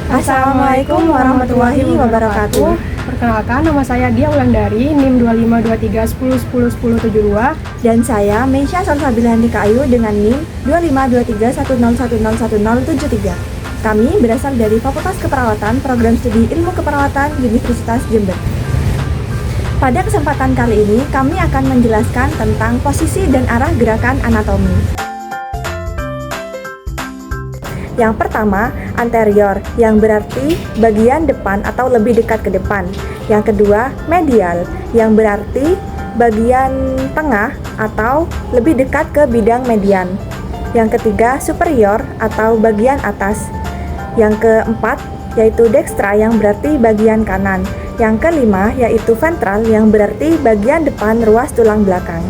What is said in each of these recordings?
Assalamualaikum warahmatullahi wabarakatuh. Perkenalkan, nama saya Dia Wulandari, NIM 252310101072. Dan saya Meisya Salsabila Handika Ayu dengan NIM 252310101073. Kami berasal dari Fakultas Keperawatan, Program Studi Ilmu Keperawatan Universitas Jember. Pada kesempatan kali ini, kami akan menjelaskan tentang posisi dan arah gerakan anatomi. Yang pertama, anterior, yang berarti bagian depan atau lebih dekat ke depan. Yang kedua, medial, yang berarti bagian tengah atau lebih dekat ke bidang median. Yang ketiga, superior atau bagian atas. Yang keempat, yaitu dextra, yang berarti bagian kanan. Yang kelima, yaitu ventral, yang berarti bagian depan ruas tulang belakang.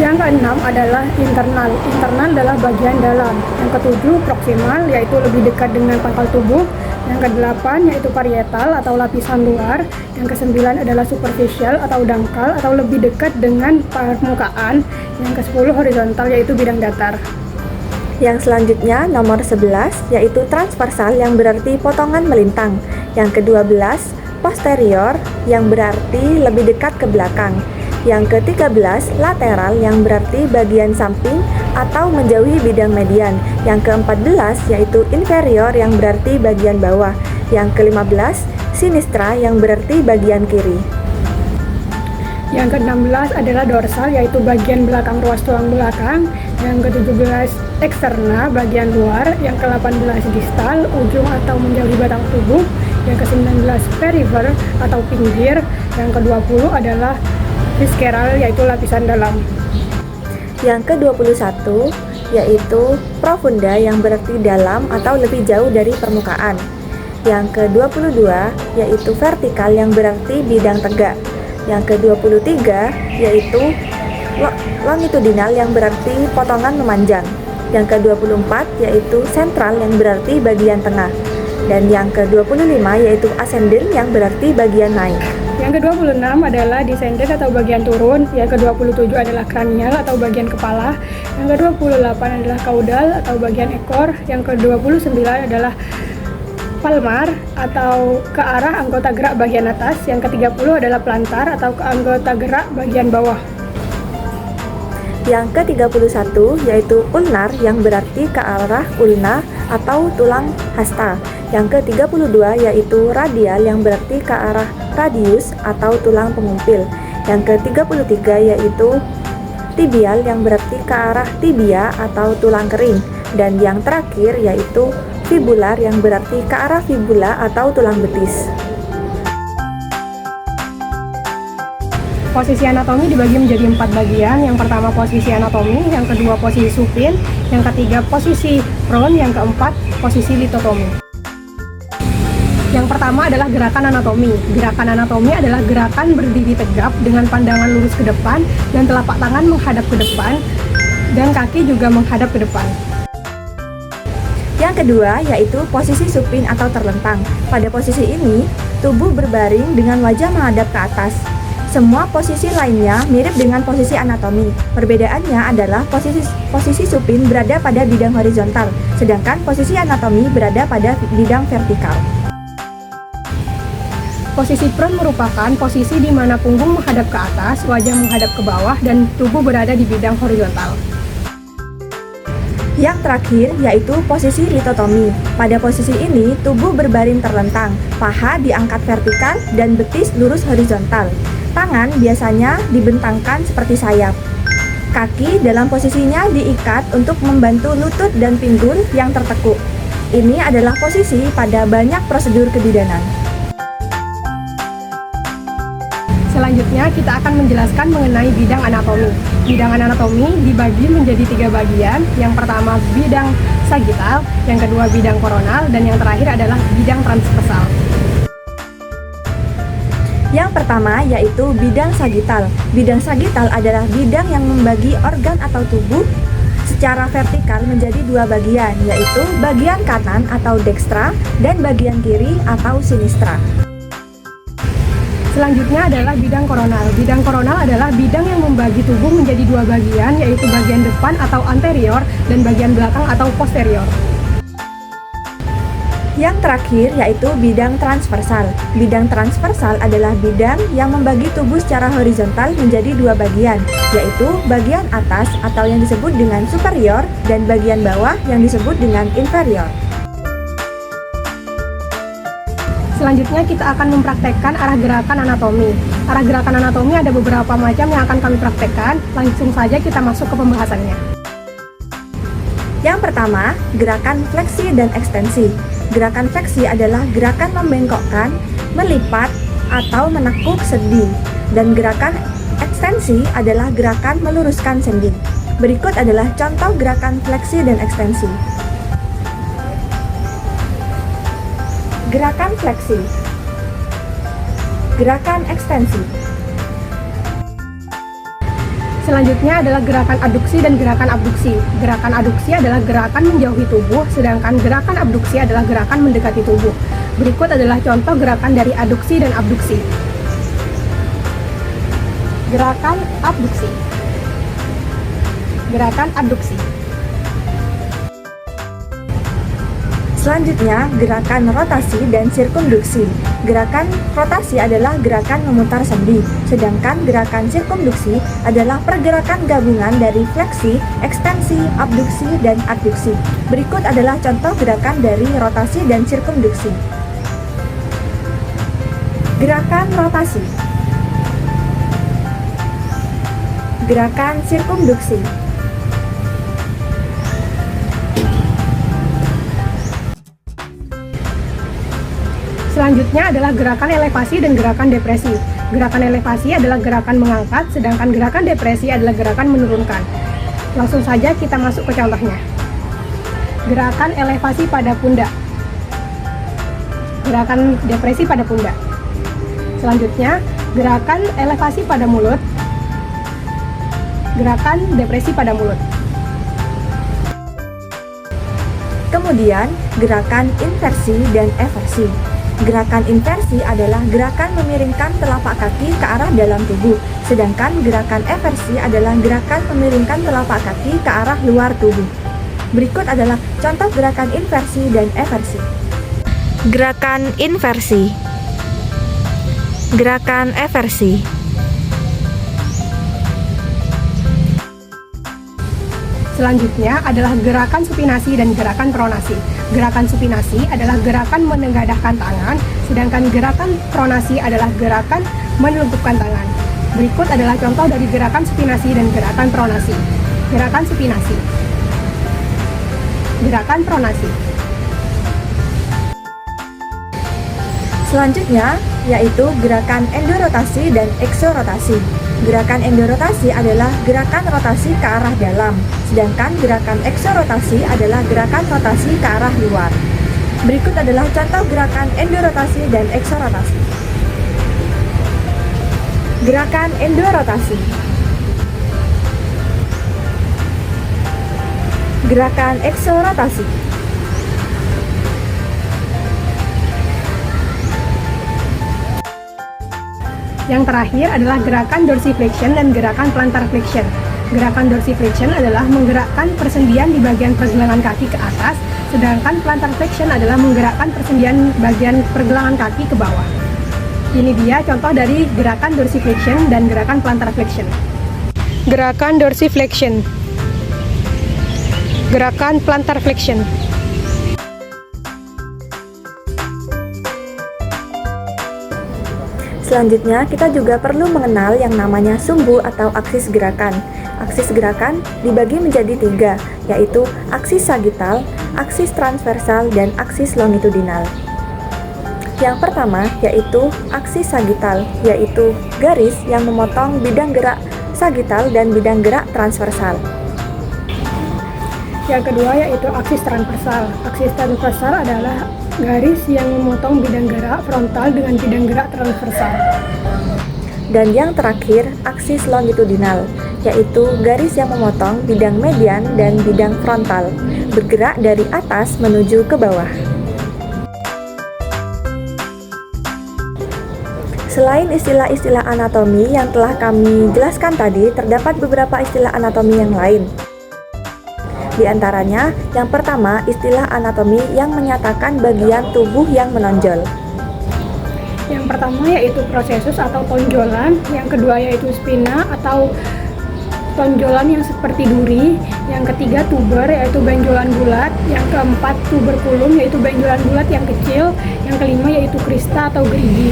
Yang keenam adalah internal. Internal adalah bagian dalam. Yang ketujuh, proksimal, yaitu lebih dekat dengan pangkal tubuh. Yang kedelapan, yaitu parietal atau lapisan luar. Yang kesembilan adalah superficial atau dangkal atau lebih dekat dengan permukaan. Yang ke-10, horizontal, yaitu bidang datar. Yang selanjutnya nomor 11, yaitu transversal, yang berarti potongan melintang. Yang ke-12, posterior, yang berarti lebih dekat ke belakang. Yang ke-13, lateral, yang berarti bagian samping atau menjauhi bidang median. Yang ke-14, yaitu inferior, yang berarti bagian bawah. Yang ke-15, sinistra, yang berarti bagian kiri. Yang ke-16 adalah dorsal, yaitu bagian belakang ruas tulang belakang. Yang ke-17, eksterna, bagian luar. Yang ke-18, distal, ujung atau menjauhi batang tubuh. Yang ke-19, perifer atau pinggir. Yang ke-20 adalah visceral, yaitu lapisan dalam. Yang ke-21, yaitu profunda, yang berarti dalam atau lebih jauh dari permukaan. Yang ke-22, yaitu vertikal, yang berarti bidang tegak. Yang ke-23, yaitu longitudinal, yang berarti potongan memanjang. Yang ke-24, yaitu sentral, yang berarti bagian tengah. Dan yang ke-25, yaitu ascending, yang berarti bagian naik. Yang ke-26 adalah descendant atau bagian turun. Yang ke-27 adalah cranial atau bagian kepala. Yang ke-28 adalah caudal atau bagian ekor. Yang ke-29 adalah palmar atau ke arah anggota gerak bagian atas. Yang ke-30 adalah plantar atau ke anggota gerak bagian bawah. Yang ke-31 yaitu ulnar, yang berarti ke arah ulna atau tulang hasta. Yang ke-32 yaitu radial, yang berarti ke arah radius atau tulang pengumpil. Yang ke-33 yaitu tibial, yang berarti ke arah tibia atau tulang kering. Dan yang terakhir yaitu fibular, yang berarti ke arah fibula atau tulang betis. Posisi anatomi dibagi menjadi 4 bagian. Yang pertama posisi anatomi, yang kedua posisi supin, yang ketiga posisi prone, yang keempat posisi litotomi. Yang pertama adalah gerakan anatomi. Gerakan anatomi adalah gerakan berdiri tegap dengan pandangan lurus ke depan dan telapak tangan menghadap ke depan dan kaki juga menghadap ke depan. Yang kedua yaitu posisi supin atau terlentang. Pada posisi ini, tubuh berbaring dengan wajah menghadap ke atas. Semua posisi lainnya mirip dengan posisi anatomi. Perbedaannya adalah posisi supin berada pada bidang horizontal, sedangkan posisi anatomi berada pada bidang vertikal. Posisi prone merupakan posisi di mana punggung menghadap ke atas, wajah menghadap ke bawah, dan tubuh berada di bidang horizontal. Yang terakhir yaitu posisi litotomi. Pada posisi ini, tubuh berbaring terlentang, paha diangkat vertikal dan betis lurus horizontal. Tangan biasanya dibentangkan seperti sayap. Kaki dalam posisinya diikat untuk membantu lutut dan pinggul yang tertekuk. Ini adalah posisi pada banyak prosedur kebidanan. Selanjutnya kita akan menjelaskan mengenai bidang anatomi. Bidang anatomi dibagi menjadi 3 bagian. Yang pertama bidang sagittal, yang kedua bidang koronal, dan yang terakhir adalah bidang transversal. Yang pertama yaitu bidang sagittal. Bidang sagittal adalah bidang yang membagi organ atau tubuh secara vertikal menjadi 2 bagian, yaitu bagian kanan atau dextra dan bagian kiri atau sinistra. Selanjutnya adalah bidang koronal. Bidang koronal adalah bidang yang membagi tubuh menjadi 2 bagian, yaitu bagian depan atau anterior dan bagian belakang atau posterior. Yang terakhir yaitu bidang transversal. Bidang transversal adalah bidang yang membagi tubuh secara horizontal menjadi dua bagian, yaitu bagian atas atau yang disebut dengan superior dan bagian bawah yang disebut dengan inferior. Selanjutnya kita akan mempraktekkan arah gerakan anatomi. Arah gerakan anatomi ada beberapa macam yang akan kami praktekkan. Langsung saja kita masuk ke pembahasannya. Yang pertama, gerakan fleksi dan ekstensi. Gerakan fleksi adalah gerakan membengkokkan, melipat, atau menekuk sendi. Dan gerakan ekstensi adalah gerakan meluruskan sendi. Berikut adalah contoh gerakan fleksi dan ekstensi. Gerakan fleksi. Gerakan ekstensi. Selanjutnya adalah gerakan aduksi dan gerakan abduksi. Gerakan aduksi adalah gerakan menjauhi tubuh, sedangkan gerakan abduksi adalah gerakan mendekati tubuh. Berikut adalah contoh gerakan dari aduksi dan abduksi. Gerakan abduksi. Gerakan abduksi. Selanjutnya, gerakan rotasi dan sirkumduksi. Gerakan rotasi adalah gerakan memutar sendi, sedangkan gerakan sirkumduksi adalah pergerakan gabungan dari fleksi, ekstensi, abduksi, dan adduksi. Berikut adalah contoh gerakan dari rotasi dan sirkumduksi. Gerakan rotasi. Gerakan sirkumduksi. Selanjutnya adalah gerakan elevasi dan gerakan depresi. Gerakan elevasi adalah gerakan mengangkat, sedangkan gerakan depresi adalah gerakan menurunkan. Langsung saja kita masuk ke contohnya. Gerakan elevasi pada pundak. Gerakan depresi pada pundak. Selanjutnya, gerakan elevasi pada mulut. Gerakan depresi pada mulut. Kemudian, gerakan inversi dan eversi. Gerakan inversi adalah gerakan memiringkan telapak kaki ke arah dalam tubuh, sedangkan gerakan eversi adalah gerakan memiringkan telapak kaki ke arah luar tubuh. Berikut adalah contoh gerakan inversi dan eversi. Gerakan inversi. Gerakan eversi. Selanjutnya adalah gerakan supinasi dan gerakan pronasi. Gerakan supinasi adalah gerakan menengadahkan tangan, sedangkan gerakan pronasi adalah gerakan menelungkupkan tangan. Berikut adalah contoh dari gerakan supinasi dan gerakan pronasi. Gerakan supinasi. Gerakan pronasi. Selanjutnya yaitu gerakan endorotasi dan eksorotasi. Gerakan endorotasi adalah gerakan rotasi ke arah dalam, sedangkan gerakan eksorotasi adalah gerakan rotasi ke arah luar. Berikut adalah contoh gerakan endorotasi dan eksorotasi. Gerakan endorotasi. Gerakan eksorotasi. Yang terakhir adalah gerakan dorsiflexion dan gerakan plantar flexion. Gerakan dorsiflexion adalah menggerakkan persendian di bagian pergelangan kaki ke atas, sedangkan plantar flexion adalah menggerakkan persendian bagian pergelangan kaki ke bawah. Ini dia contoh dari gerakan dorsiflexion dan gerakan plantar flexion. Gerakan dorsiflexion. Gerakan plantar flexion. Selanjutnya, kita juga perlu mengenal yang namanya sumbu atau aksis gerakan. Aksis gerakan dibagi menjadi 3, yaitu aksis sagital, aksis transversal, dan aksis longitudinal. Yang pertama yaitu aksis sagital, yaitu garis yang memotong bidang gerak sagital dan bidang gerak transversal. Yang kedua yaitu aksis transversal. Aksis transversal adalah garis yang memotong bidang gerak frontal dengan bidang gerak transversal. Dan yang terakhir, aksis longitudinal, yaitu garis yang memotong bidang median dan bidang frontal, bergerak dari atas menuju ke bawah. Selain istilah-istilah anatomi yang telah kami jelaskan tadi, terdapat beberapa istilah anatomi yang lain. Di antaranya, yang pertama istilah anatomi yang menyatakan bagian tubuh yang menonjol. Yang pertama yaitu prosesus atau tonjolan, yang kedua yaitu spina atau tonjolan yang seperti duri, yang ketiga tuber yaitu benjolan bulat, yang keempat tuberculum yaitu benjolan bulat yang kecil, yang kelima yaitu krista atau gerigi.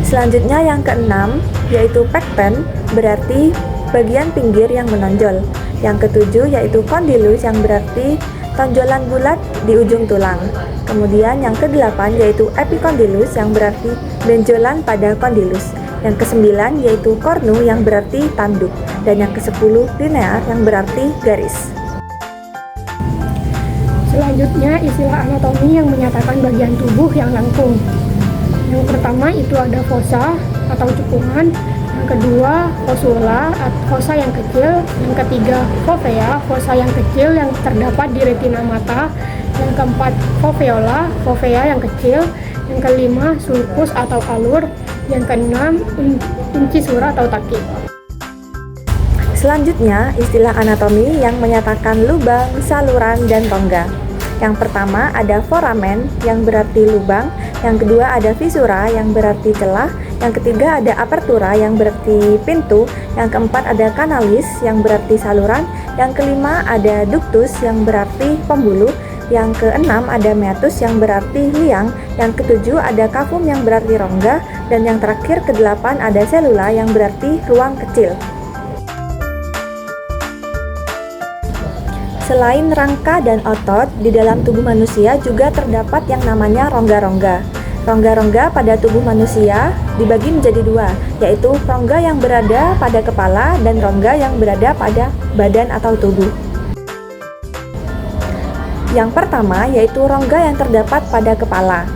Selanjutnya yang keenam yaitu pekpen, berarti bagian pinggir yang menonjol. Yang ketujuh yaitu kondilus yang berarti tonjolan bulat di ujung tulang. Kemudian yang kedelapan yaitu epikondilus yang berarti benjolan pada kondilus. Yang kesembilan yaitu kornu yang berarti tanduk. Dan yang kesepuluh linear yang berarti garis. Selanjutnya istilah anatomi yang menyatakan bagian tubuh yang lengkung. Yang pertama itu ada fossa atau cekungan, yang kedua fosula atau fossa yang kecil, yang ketiga fovea, fossa yang kecil yang terdapat di retina mata, yang keempat foveola, fovea yang kecil, yang kelima sulcus atau alur, yang keenam incisura atau taki. Selanjutnya istilah anatomi yang menyatakan lubang, saluran, dan rongga. Yang pertama ada foramen yang berarti lubang, yang kedua ada visura yang berarti celah, yang ketiga ada apertura yang berarti pintu, yang keempat ada kanalis yang berarti saluran, yang kelima ada ductus yang berarti pembuluh, yang keenam ada meatus yang berarti liang, yang ketujuh ada cavum yang berarti rongga, dan yang terakhir kedelapan ada selula yang berarti ruang kecil. Selain rangka dan otot, di dalam tubuh manusia juga terdapat yang namanya rongga-rongga. Rongga-rongga pada tubuh manusia dibagi menjadi dua, yaitu rongga yang berada pada kepala dan rongga yang berada pada badan atau tubuh. Yang pertama yaitu rongga yang terdapat pada kepala.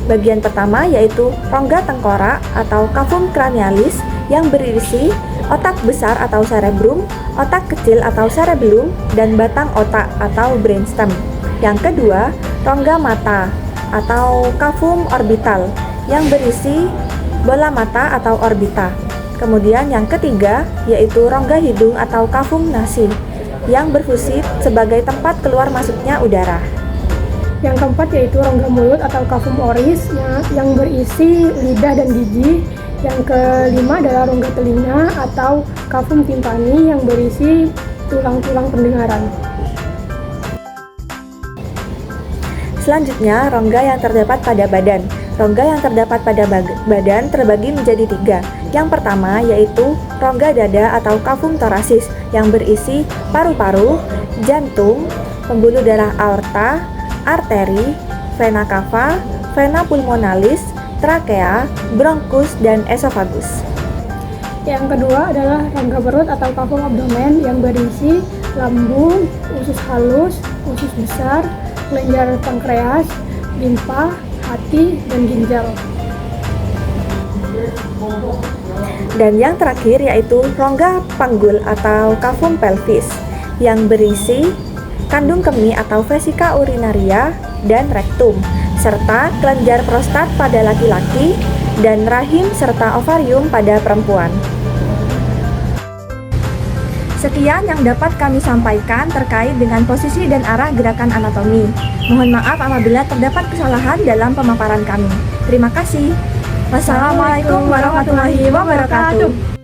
Bagian pertama yaitu rongga tengkorak atau cavum cranialis yang berisi otak besar atau cerebrum, otak kecil atau cerebellum, dan batang otak atau brainstem. Yang kedua, rongga mata atau cavum orbital yang berisi bola mata atau orbita. Kemudian yang ketiga yaitu rongga hidung atau cavum nasi yang berfungsi sebagai tempat keluar masuknya udara. Yang keempat yaitu rongga mulut atau cavum oris yang berisi lidah dan gigi. Yang kelima adalah rongga telinga atau cavum timpani yang berisi tulang-tulang pendengaran. Selanjutnya, rongga yang terdapat pada badan. Rongga yang terdapat pada badan terbagi menjadi tiga. Yang pertama yaitu rongga dada atau cavum thoracis yang berisi paru-paru, jantung, pembuluh darah aorta, arteri, vena cava, vena pulmonalis, trakea, bronkus, dan esofagus. Yang kedua adalah rongga perut atau cavum abdomen yang berisi lambung, usus halus, usus besar, kelenjar pankreas, limpa, hati, dan ginjal. Dan yang terakhir yaitu rongga panggul atau cavum pelvis yang berisi kandung kemih atau vesika urinaria dan rektum, serta kelenjar prostat pada laki-laki dan rahim serta ovarium pada perempuan. Sekian yang dapat kami sampaikan terkait dengan posisi dan arah gerakan anatomi. Mohon maaf apabila terdapat kesalahan dalam pemaparan kami. Terima kasih. Wassalamualaikum warahmatullahi wabarakatuh.